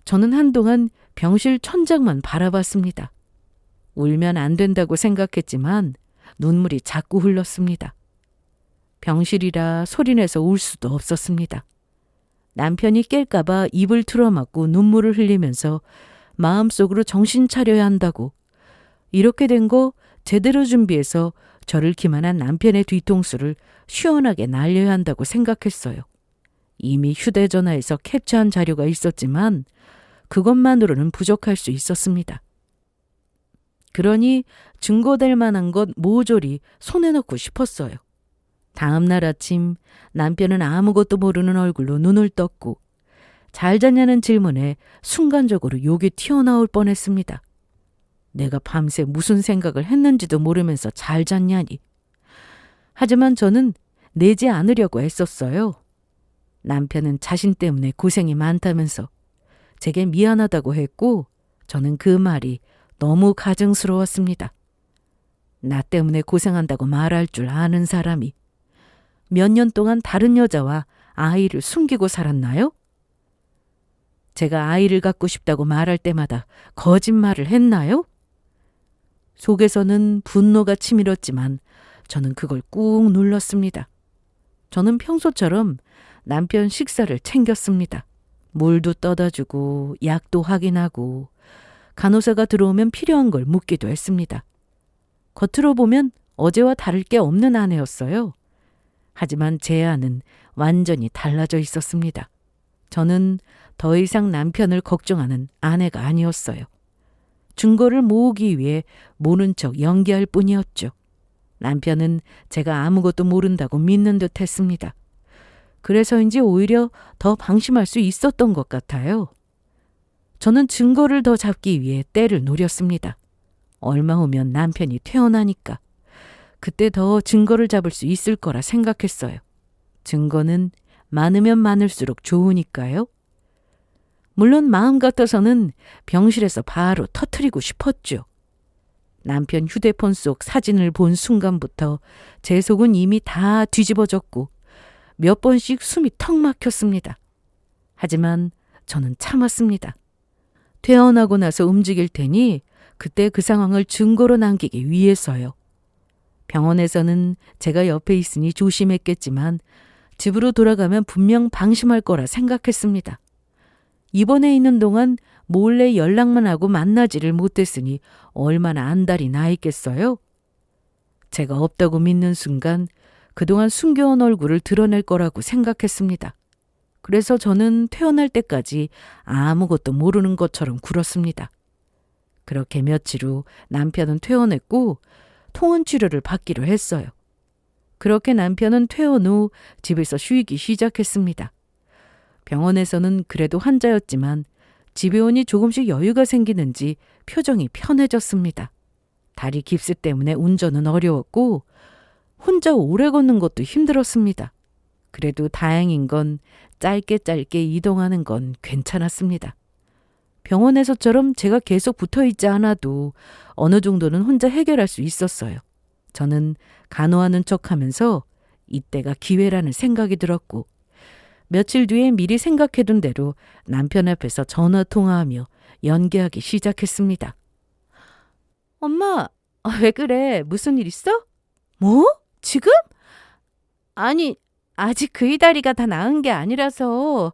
저는 한동안 병실 천장만 바라봤습니다. 울면 안 된다고 생각했지만 눈물이 자꾸 흘렀습니다. 병실이라 소리내서 울 수도 없었습니다. 남편이 깰까봐 입을 틀어막고 눈물을 흘리면서 마음속으로 정신 차려야 한다고, 이렇게 된 거 제대로 준비해서 저를 기만한 남편의 뒤통수를 시원하게 날려야 한다고 생각했어요. 이미 휴대전화에서 캡처한 자료가 있었지만 그것만으로는 부족할 수 있었습니다. 그러니 증거될 만한 것 모조리 손에 넣고 싶었어요. 다음 날 아침 남편은 아무것도 모르는 얼굴로 눈을 떴고 잘 잤냐는 질문에 순간적으로 욕이 튀어나올 뻔했습니다. 내가 밤새 무슨 생각을 했는지도 모르면서 잘 잤냐니. 하지만 저는 내지 않으려고 했었어요. 남편은 자신 때문에 고생이 많다면서 제게 미안하다고 했고 저는 그 말이 너무 가증스러웠습니다. 나 때문에 고생한다고 말할 줄 아는 사람이 몇 년 동안 다른 여자와 아이를 숨기고 살았나요? 제가 아이를 갖고 싶다고 말할 때마다 거짓말을 했나요? 속에서는 분노가 치밀었지만 저는 그걸 꾹 눌렀습니다. 저는 평소처럼 남편 식사를 챙겼습니다. 물도 떠다 주고 약도 확인하고 간호사가 들어오면 필요한 걸 묻기도 했습니다. 겉으로 보면 어제와 다를 게 없는 아내였어요. 하지만 제 안은 완전히 달라져 있었습니다. 저는 더 이상 남편을 걱정하는 아내가 아니었어요. 증거를 모으기 위해 모른 척 연기할 뿐이었죠. 남편은 제가 아무것도 모른다고 믿는 듯 했습니다. 그래서인지 오히려 더 방심할 수 있었던 것 같아요. 저는 증거를 더 잡기 위해 때를 노렸습니다. 얼마 후면 남편이 퇴원하니까 그때 더 증거를 잡을 수 있을 거라 생각했어요. 증거는 많으면 많을수록 좋으니까요. 물론 마음 같아서는 병실에서 바로 터뜨리고 싶었죠. 남편 휴대폰 속 사진을 본 순간부터 제 속은 이미 다 뒤집어졌고 몇 번씩 숨이 턱 막혔습니다. 하지만 저는 참았습니다. 퇴원하고 나서 움직일 테니 그때 그 상황을 증거로 남기기 위해서요. 병원에서는 제가 옆에 있으니 조심했겠지만 집으로 돌아가면 분명 방심할 거라 생각했습니다. 입원해 있는 동안 몰래 연락만 하고 만나지를 못했으니 얼마나 안달이 나 있겠어요? 제가 없다고 믿는 순간 그동안 숨겨온 얼굴을 드러낼 거라고 생각했습니다. 그래서 저는 퇴원할 때까지 아무것도 모르는 것처럼 굴었습니다. 그렇게 며칠 후 남편은 퇴원했고 통원 치료를 받기로 했어요. 그렇게 남편은 퇴원 후 집에서 쉬기 시작했습니다. 병원에서는 그래도 환자였지만 집에 오니 조금씩 여유가 생기는지 표정이 편해졌습니다. 다리 깁스 때문에 운전은 어려웠고 혼자 오래 걷는 것도 힘들었습니다. 그래도 다행인 건 짧게 이동하는 건 괜찮았습니다. 병원에서처럼 제가 계속 붙어 있지 않아도 어느 정도는 혼자 해결할 수 있었어요. 저는 간호하는 척하면서 이때가 기회라는 생각이 들었고 며칠 뒤에 미리 생각해둔 대로 남편 앞에서 전화 통화하며 연기하기 시작했습니다. 엄마, 왜 그래? 무슨 일 있어? 뭐? 지금? 아니, 아직 그이 다리가 다 나은 게 아니라서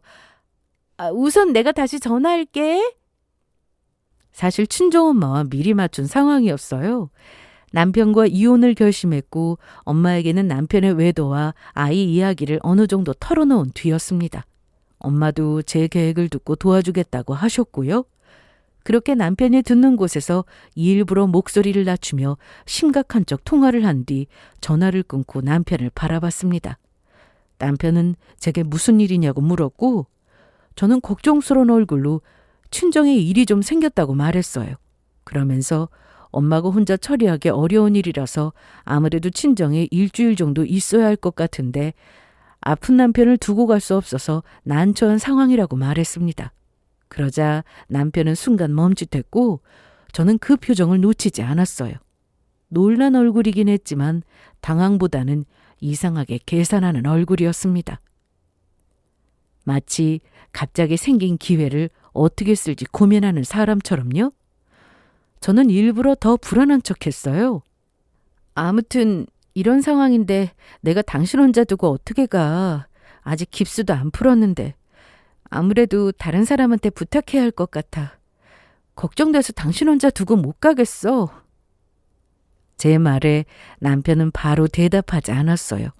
우선 내가 다시 전화할게. 사실 친정엄마와 미리 맞춘 상황이었어요. 남편과 이혼을 결심했고 엄마에게는 남편의 외도와 아이 이야기를 어느 정도 털어놓은 뒤였습니다. 엄마도 제 계획을 듣고 도와주겠다고 하셨고요. 그렇게 남편이 듣는 곳에서 일부러 목소리를 낮추며 심각한 척 통화를 한 뒤 전화를 끊고 남편을 바라봤습니다. 남편은 제게 무슨 일이냐고 물었고 저는 걱정스러운 얼굴로 친정에 일이 좀 생겼다고 말했어요. 그러면서 엄마가 혼자 처리하기 어려운 일이라서 아무래도 친정에 일주일 정도 있어야 할 것 같은데 아픈 남편을 두고 갈 수 없어서 난처한 상황이라고 말했습니다. 그러자 남편은 순간 멈칫했고 저는 그 표정을 놓치지 않았어요. 놀란 얼굴이긴 했지만 당황보다는 이상하게 계산하는 얼굴이었습니다. 마치 갑자기 생긴 기회를 어떻게 쓸지 고민하는 사람처럼요. 저는 일부러 더 불안한 척했어요. 아무튼 이런 상황인데 내가 당신 혼자 두고 어떻게 가. 아직 깁스도 안 풀었는데. 아무래도 다른 사람한테 부탁해야 할 것 같아. 걱정돼서 당신 혼자 두고 못 가겠어. 제 말에 남편은 바로 대답하지 않았어요.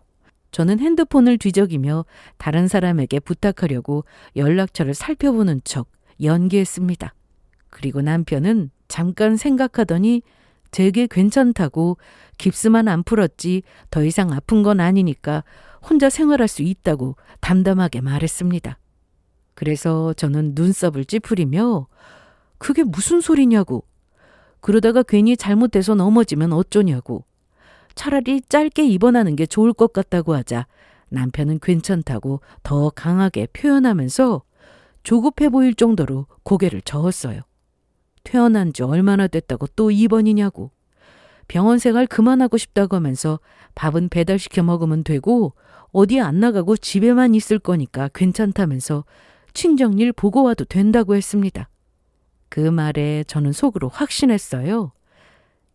저는 핸드폰을 뒤적이며 다른 사람에게 부탁하려고 연락처를 살펴보는 척 연기했습니다. 그리고 남편은 잠깐 생각하더니 되게 괜찮다고 깁스만 안 풀었지 더 이상 아픈 건 아니니까 혼자 생활할 수 있다고 담담하게 말했습니다. 그래서 저는 눈썹을 찌푸리며 그게 무슨 소리냐고, 그러다가 괜히 잘못돼서 넘어지면 어쩌냐고, 차라리 짧게 입원하는 게 좋을 것 같다고 하자 남편은 괜찮다고 더 강하게 표현하면서 조급해 보일 정도로 고개를 저었어요. 퇴원한 지 얼마나 됐다고 또 입원이냐고, 병원 생활 그만하고 싶다고 하면서 밥은 배달시켜 먹으면 되고 어디 안 나가고 집에만 있을 거니까 괜찮다면서 친정일 보고 와도 된다고 했습니다. 그 말에 저는 속으로 확신했어요.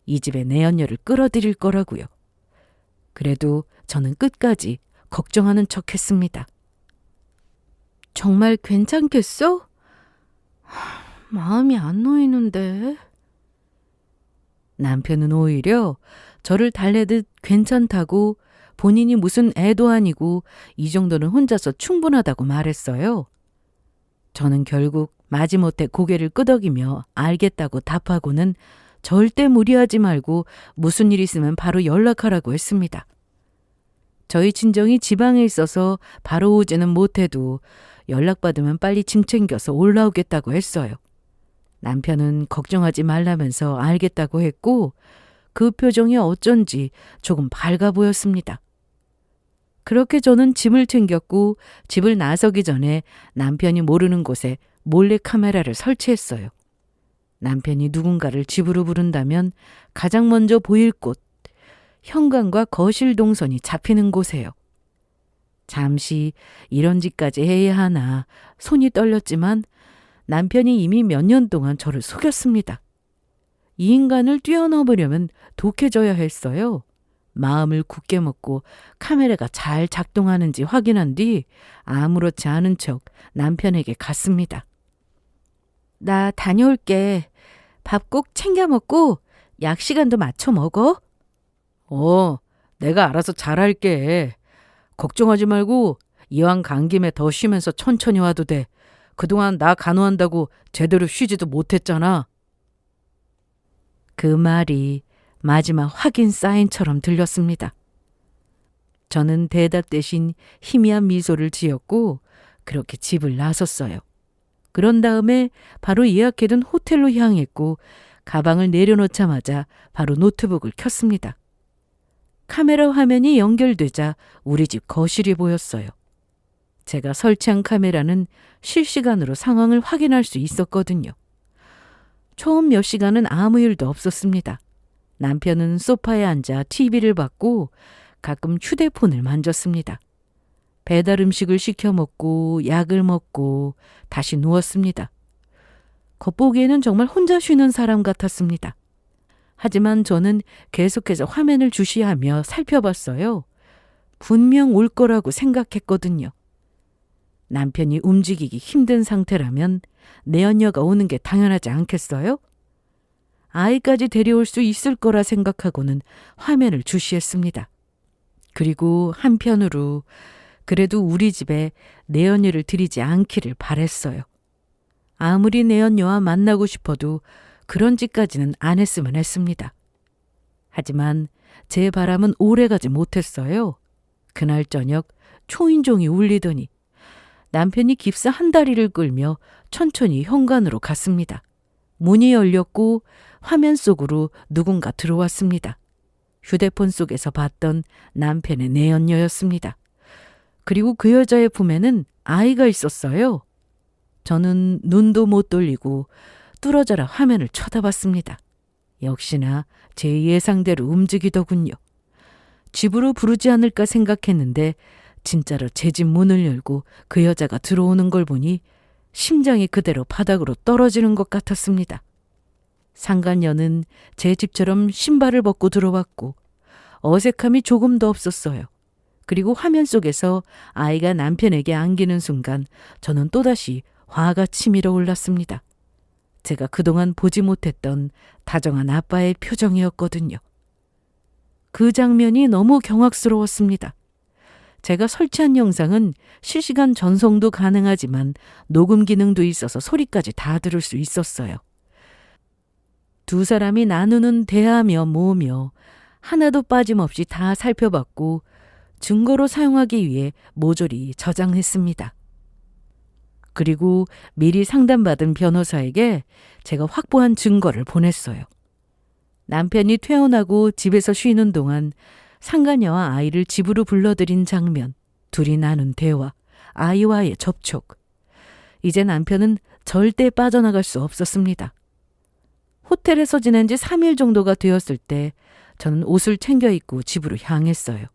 이 집에 내연녀를 끌어들일 거라고요. 그래도 저는 끝까지 걱정하는 척 했습니다. 정말 괜찮겠어? 마음이 안 놓이는데. 남편은 오히려 저를 달래듯 괜찮다고 본인이 무슨 애도 아니고 이 정도는 혼자서 충분하다고 말했어요. 저는 결국 마지못해 고개를 끄덕이며 알겠다고 답하고는 절대 무리하지 말고 무슨 일 있으면 바로 연락하라고 했습니다. 저희 친정이 지방에 있어서 바로 오지는 못해도 연락받으면 빨리 짐 챙겨서 올라오겠다고 했어요. 남편은 걱정하지 말라면서 알겠다고 했고 그 표정이 어쩐지 조금 밝아 보였습니다. 그렇게 저는 짐을 챙겼고 집을 나서기 전에 남편이 모르는 곳에 몰래 카메라를 설치했어요. 남편이 누군가를 집으로 부른다면 가장 먼저 보일 곳, 현관과 거실 동선이 잡히는 곳에요. 잠시 이런 짓까지 해야 하나 손이 떨렸지만 남편이 이미 몇 년 동안 저를 속였습니다. 이 인간을 뛰어넘으려면 독해져야 했어요. 마음을 굳게 먹고 카메라가 잘 작동하는지 확인한 뒤 아무렇지 않은 척 남편에게 갔습니다. 나 다녀올게. 밥 꼭 챙겨 먹고 약 시간도 맞춰 먹어. 내가 알아서 잘할게. 걱정하지 말고 이왕 간 김에 더 쉬면서 천천히 와도 돼. 그동안 나 간호한다고 제대로 쉬지도 못했잖아. 그 말이 마지막 확인 사인처럼 들렸습니다. 저는 대답 대신 희미한 미소를 지었고 그렇게 집을 나섰어요. 그런 다음에 바로 예약해둔 호텔로 향했고 가방을 내려놓자마자 바로 노트북을 켰습니다. 카메라 화면이 연결되자 우리 집 거실이 보였어요. 제가 설치한 카메라는 실시간으로 상황을 확인할 수 있었거든요. 처음 몇 시간은 아무 일도 없었습니다. 남편은 소파에 앉아 TV를 봤고 가끔 휴대폰을 만졌습니다. 배달 음식을 시켜 먹고 약을 먹고 다시 누웠습니다. 겉보기에는 정말 혼자 쉬는 사람 같았습니다. 하지만 저는 계속해서 화면을 주시하며 살펴봤어요. 분명 올 거라고 생각했거든요. 남편이 움직이기 힘든 상태라면 내연녀가 오는 게 당연하지 않겠어요? 아이까지 데려올 수 있을 거라 생각하고는 화면을 주시했습니다. 그리고 한편으로 그래도 우리 집에 내연녀를 들이지 않기를 바랬어요. 아무리 내연녀와 만나고 싶어도 그런 짓까지는 안 했으면 했습니다. 하지만 제 바람은 오래가지 못했어요. 그날 저녁 초인종이 울리더니 남편이 깁스 한 다리를 끌며 천천히 현관으로 갔습니다. 문이 열렸고 화면 속으로 누군가 들어왔습니다. 휴대폰 속에서 봤던 남편의 내연녀였습니다. 그리고 그 여자의 품에는 아이가 있었어요. 저는 눈도 못 돌리고 뚫어져라 화면을 쳐다봤습니다. 역시나 제 예상대로 움직이더군요. 집으로 부르지 않을까 생각했는데 진짜로 제 집 문을 열고 그 여자가 들어오는 걸 보니 심장이 그대로 바닥으로 떨어지는 것 같았습니다. 상간녀는 제 집처럼 신발을 벗고 들어왔고 어색함이 조금도 없었어요. 그리고 화면 속에서 아이가 남편에게 안기는 순간 저는 또다시 화가 치밀어 올랐습니다. 제가 그동안 보지 못했던 다정한 아빠의 표정이었거든요. 그 장면이 너무 경악스러웠습니다. 제가 설치한 영상은 실시간 전송도 가능하지만 녹음 기능도 있어서 소리까지 다 들을 수 있었어요. 두 사람이 나누는 대하며 모으며 하나도 빠짐없이 다 살펴봤고 증거로 사용하기 위해 모조리 저장했습니다. 그리고 미리 상담받은 변호사에게 제가 확보한 증거를 보냈어요. 남편이 퇴원하고 집에서 쉬는 동안 상가녀와 아이를 집으로 불러들인 장면, 둘이 나눈 대화, 아이와의 접촉. 이제 남편은 절대 빠져나갈 수 없었습니다. 호텔에서 지낸 지 3일 정도가 되었을 때 저는 옷을 챙겨 입고 집으로 향했어요.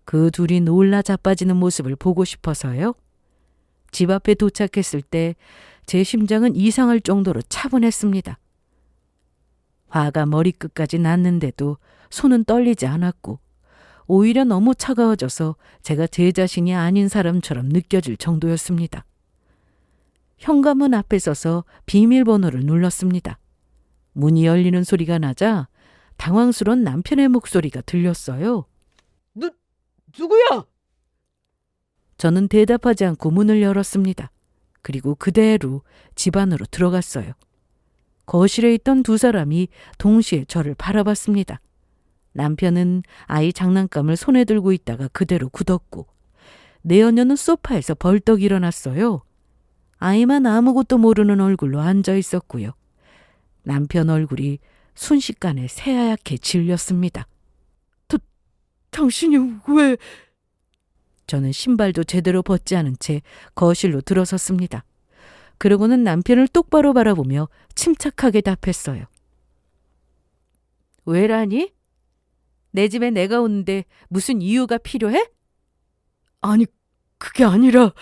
그 둘이 놀라 자빠지는 모습을 보고 싶어서요. 집 앞에 도착했을 때 제 심장은 이상할 정도로 차분했습니다. 화가 머리끝까지 났는데도 손은 떨리지 않았고 오히려 너무 차가워져서 제가 제 자신이 아닌 사람처럼 느껴질 정도였습니다. 현관문 앞에 서서 비밀번호를 눌렀습니다. 문이 열리는 소리가 나자 당황스러운 남편의 목소리가 들렸어요. 누구야? 저는 대답하지 않고 문을 열었습니다. 그리고 그대로 집 안으로 들어갔어요. 거실에 있던 두 사람이 동시에 저를 바라봤습니다. 남편은 아이 장난감을 손에 들고 있다가 그대로 굳었고 내연녀는 소파에서 벌떡 일어났어요. 아이만 아무것도 모르는 얼굴로 앉아 있었고요. 남편 얼굴이 순식간에 새하얗게 질렸습니다. 당신이 왜... 저는 신발도 제대로 벗지 않은 채 거실로 들어섰습니다. 그러고는 남편을 똑바로 바라보며 침착하게 답했어요. 왜라니? 내 집에 내가 오는데 무슨 이유가 필요해? 아니, 그게 아니라...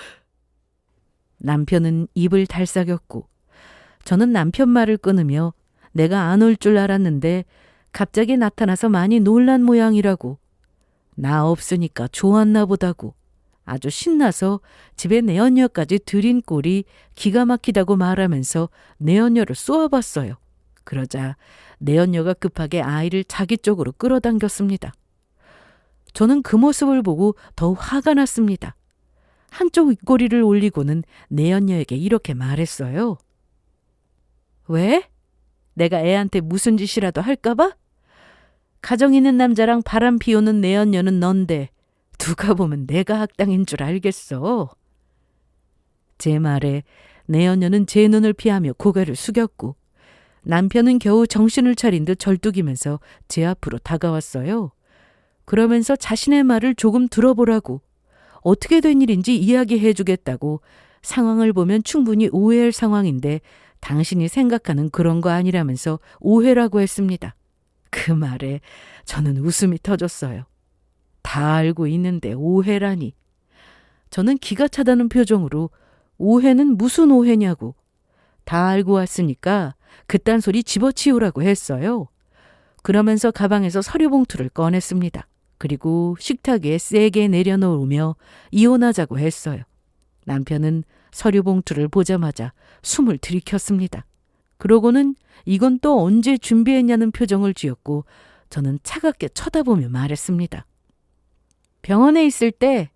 남편은 입을 달싹였고 저는 남편 말을 끊으며 내가 안 올 줄 알았는데 갑자기 나타나서 많이 놀란 모양이라고. 나 없으니까 좋았나 보다고. 아주 신나서 집에 내연녀까지 들인 꼴이 기가 막히다고 말하면서 내연녀를 쏘아봤어요. 그러자 내연녀가 급하게 아이를 자기 쪽으로 끌어당겼습니다. 저는 그 모습을 보고 더욱 화가 났습니다. 한쪽 입꼬리를 올리고는 내연녀에게 이렇게 말했어요. 왜? 내가 애한테 무슨 짓이라도 할까봐? 가정 있는 남자랑 바람 피우는 내연녀는 넌데 누가 보면 내가 학당인 줄 알겠어. 제 말에 내연녀는 제 눈을 피하며 고개를 숙였고 남편은 겨우 정신을 차린 듯 절뚝이면서 제 앞으로 다가왔어요. 그러면서 자신의 말을 조금 들어보라고, 어떻게 된 일인지 이야기해 주겠다고, 상황을 보면 충분히 오해할 상황인데 당신이 생각하는 그런 거 아니라면서 오해라고 했습니다. 그 말에 저는 웃음이 터졌어요. 다 알고 있는데 오해라니. 저는 기가 차다는 표정으로 오해는 무슨 오해냐고, 다 알고 왔으니까 그딴 소리 집어치우라고 했어요. 그러면서 가방에서 서류 봉투를 꺼냈습니다. 그리고 식탁에 세게 내려놓으며 이혼하자고 했어요. 남편은 서류 봉투를 보자마자 숨을 들이켰습니다. 그러고는 이건 또 언제 준비했냐는 표정을 지었고 저는 차갑게 쳐다보며 말했습니다. 병원에 있을 때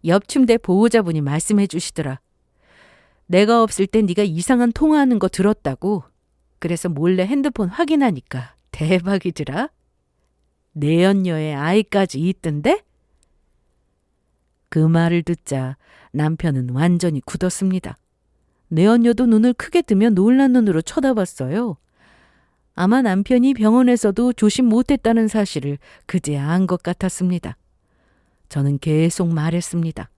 옆 침대 보호자분이 말씀해 주시더라. 내가 없을 때 네가 이상한 통화하는 거 들었다고. 그래서 몰래 핸드폰 확인하니까 대박이더라. 내연녀의 아이까지 있던데? 그 말을 듣자 남편은 완전히 굳었습니다. 내연녀도 눈을 크게 뜨며 놀란 눈으로 쳐다봤어요. 아마 남편이 병원에서도 조심 못했다는 사실을 그제야 안 것 같았습니다. 저는 계속 말했습니다.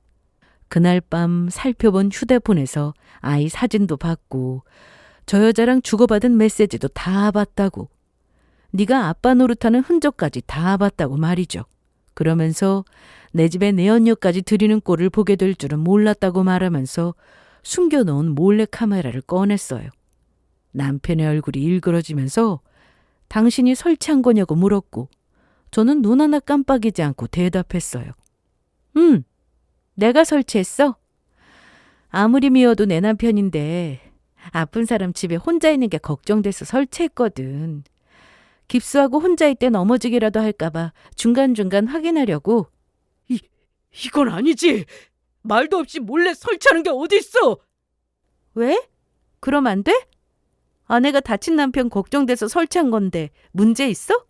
그날 밤 살펴본 휴대폰에서 아이 사진도 봤고 저 여자랑 주고받은 메시지도 다 봤다고. 네가 아빠 노릇하는 흔적까지 다 봤다고 말이죠. 그러면서 내 집에 내연녀까지 들이는 꼴을 보게 될 줄은 몰랐다고 말하면서 숨겨놓은 몰래카메라를 꺼냈어요. 남편의 얼굴이 일그러지면서 당신이 설치한 거냐고 물었고 저는 눈 하나 깜빡이지 않고 대답했어요. 내가 설치했어. 아무리 미워도 내 남편인데 아픈 사람 집에 혼자 있는 게 걱정돼서 설치했거든. 깁스하고 혼자 있대 넘어지기라도 할까봐 중간중간 확인하려고. 이건 아니지. 말도 없이 몰래 설치하는 게 어딨어. 왜? 그럼 안 돼? 아내가 다친 남편 걱정돼서 설치한 건데 문제 있어?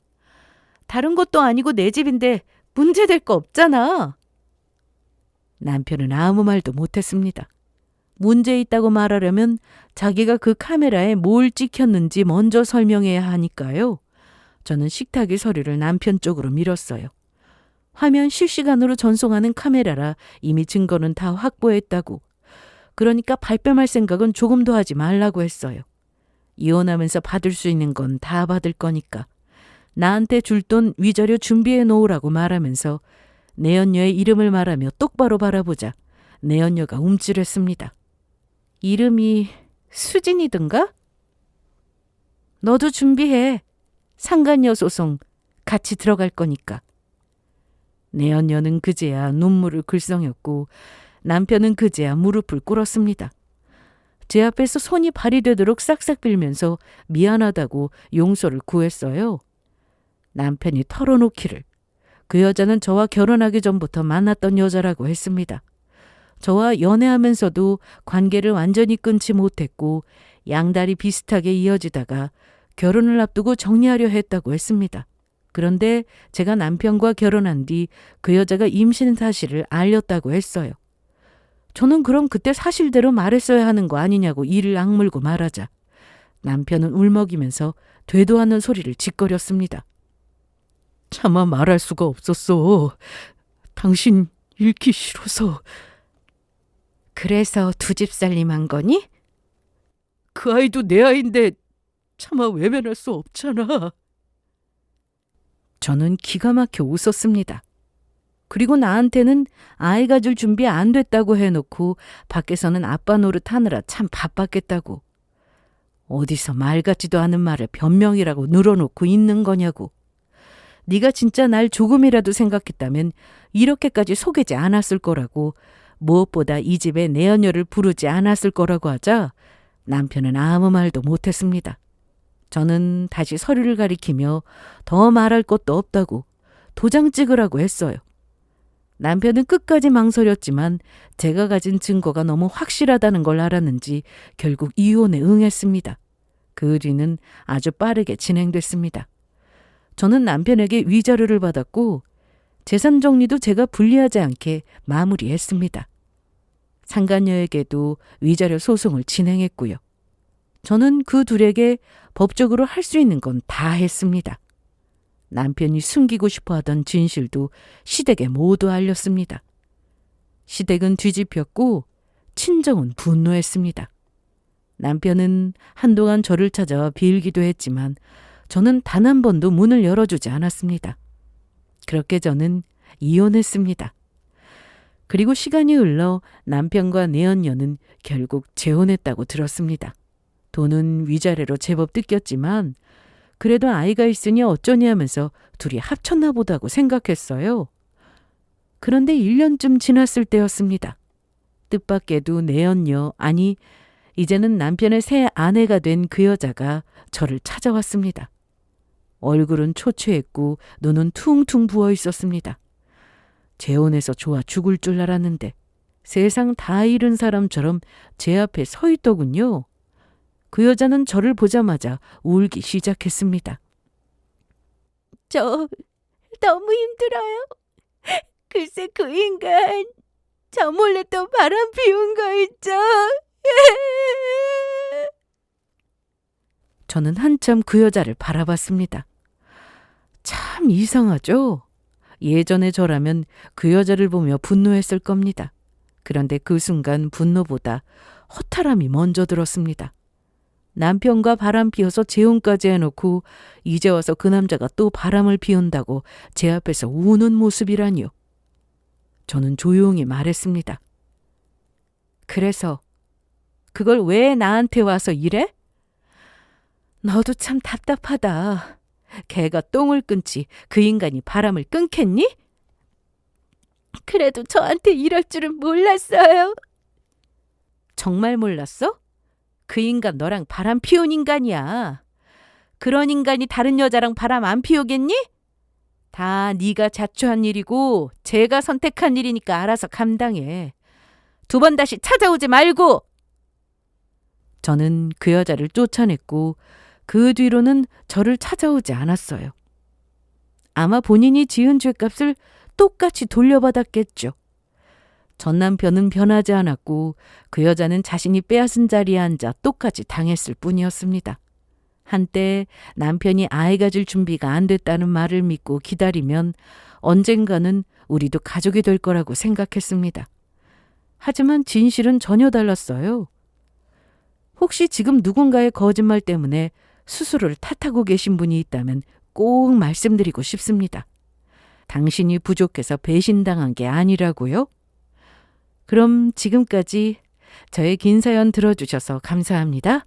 다른 것도 아니고 내 집인데 문제될 거 없잖아. 남편은 아무 말도 못했습니다. 문제 있다고 말하려면 자기가 그 카메라에 뭘 찍혔는지 먼저 설명해야 하니까요. 저는 식탁의 서류를 남편 쪽으로 밀었어요. 화면 실시간으로 전송하는 카메라라 이미 증거는 다 확보했다고. 그러니까 발뺌할 생각은 조금도 하지 말라고 했어요. 이혼하면서 받을 수 있는 건 다 받을 거니까. 나한테 줄 돈 위자료 준비해 놓으라고 말하면서 내연녀의 이름을 말하며 똑바로 바라보자 내연녀가 움찔했습니다. 이름이 수진이든가? 너도 준비해. 상간녀 소송 같이 들어갈 거니까. 내연녀는 그제야 눈물을 글썽였고 남편은 그제야 무릎을 꿇었습니다. 제 앞에서 손이 발이 되도록 싹싹 빌면서 미안하다고 용서를 구했어요. 남편이 털어놓기를 그 여자는 저와 결혼하기 전부터 만났던 여자라고 했습니다. 저와 연애하면서도 관계를 완전히 끊지 못했고 양다리 비슷하게 이어지다가 결혼을 앞두고 정리하려 했다고 했습니다. 그런데 제가 남편과 결혼한 뒤 그 여자가 임신 사실을 알렸다고 했어요. 저는 그럼 그때 사실대로 말했어야 하는 거 아니냐고 이를 악물고 말하자 남편은 울먹이면서 되도 않는 소리를 짓거렸습니다. 차마 말할 수가 없었어. 당신 잃기 싫어서. 그래서 두 집 살림한 거니? 그 아이도 내 아이인데 차마 외면할 수 없잖아. 저는 기가 막혀 웃었습니다. 그리고 나한테는 아이가 줄 준비 안 됐다고 해놓고 밖에서는 아빠 노릇 하느라 참 바빴겠다고. 어디서 말 같지도 않은 말을 변명이라고 늘어놓고 있는 거냐고. 네가 진짜 날 조금이라도 생각했다면 이렇게까지 속이지 않았을 거라고, 무엇보다 이 집에 내연녀를 부르지 않았을 거라고 하자 남편은 아무 말도 못했습니다. 저는 다시 서류를 가리키며 더 말할 것도 없다고 도장 찍으라고 했어요. 남편은 끝까지 망설였지만 제가 가진 증거가 너무 확실하다는 걸 알았는지 결국 이혼에 응했습니다. 그 뒤는 아주 빠르게 진행됐습니다. 저는 남편에게 위자료를 받았고 재산 정리도 제가 불리하지 않게 마무리했습니다. 상간녀에게도 위자료 소송을 진행했고요. 저는 그 둘에게 법적으로 할 수 있는 건 다 했습니다. 남편이 숨기고 싶어 하던 진실도 시댁에 모두 알렸습니다. 시댁은 뒤집혔고 친정은 분노했습니다. 남편은 한동안 저를 찾아와 빌기도 했지만 저는 단 한 번도 문을 열어주지 않았습니다. 그렇게 저는 이혼했습니다. 그리고 시간이 흘러 남편과 내연녀는 결국 재혼했다고 들었습니다. 돈은 위자료로 제법 뜯겼지만 그래도 아이가 있으니 어쩌니 하면서 둘이 합쳤나 보다고 생각했어요. 그런데 1년쯤 지났을 때였습니다. 뜻밖에도 내연녀, 아니 이제는 남편의 새 아내가 된 그 여자가 저를 찾아왔습니다. 얼굴은 초췌했고 눈은 퉁퉁 부어 있었습니다. 재혼해서 좋아 죽을 줄 알았는데 세상 다 잃은 사람처럼 제 앞에 서 있더군요. 그 여자는 저를 보자마자 울기 시작했습니다. 저 너무 힘들어요. 글쎄 그 인간 저 몰래 또 바람 피운 거 있죠. 저는 한참 그 여자를 바라봤습니다. 참 이상하죠? 예전의 저라면 그 여자를 보며 분노했을 겁니다. 그런데 그 순간 분노보다 허탈함이 먼저 들었습니다. 남편과 바람 피워서 재혼까지 해놓고 이제 와서 그 남자가 또 바람을 피운다고 제 앞에서 우는 모습이라니요. 저는 조용히 말했습니다. 그래서 그걸 왜 나한테 와서 이래? 너도 참 답답하다. 개가 똥을 끊지 그 인간이 바람을 끊겠니? 그래도 저한테 이럴 줄은 몰랐어요. 정말 몰랐어? 그 인간 너랑 바람 피운 인간이야. 그런 인간이 다른 여자랑 바람 안 피우겠니? 다 네가 자초한 일이고 제가 선택한 일이니까 알아서 감당해. 2번 다시 찾아오지 말고. 저는 그 여자를 쫓아냈고 그 뒤로는 저를 찾아오지 않았어요. 아마 본인이 지은 죄값을 똑같이 돌려받았겠죠. 전 남편은 변하지 않았고 그 여자는 자신이 빼앗은 자리에 앉아 똑같이 당했을 뿐이었습니다. 한때 남편이 아이 가질 준비가 안 됐다는 말을 믿고 기다리면 언젠가는 우리도 가족이 될 거라고 생각했습니다. 하지만 진실은 전혀 달랐어요. 혹시 지금 누군가의 거짓말 때문에 스스로를 탓하고 계신 분이 있다면 꼭 말씀드리고 싶습니다. 당신이 부족해서 배신당한 게 아니라고요? 그럼 지금까지 저의 긴 사연 들어주셔서 감사합니다.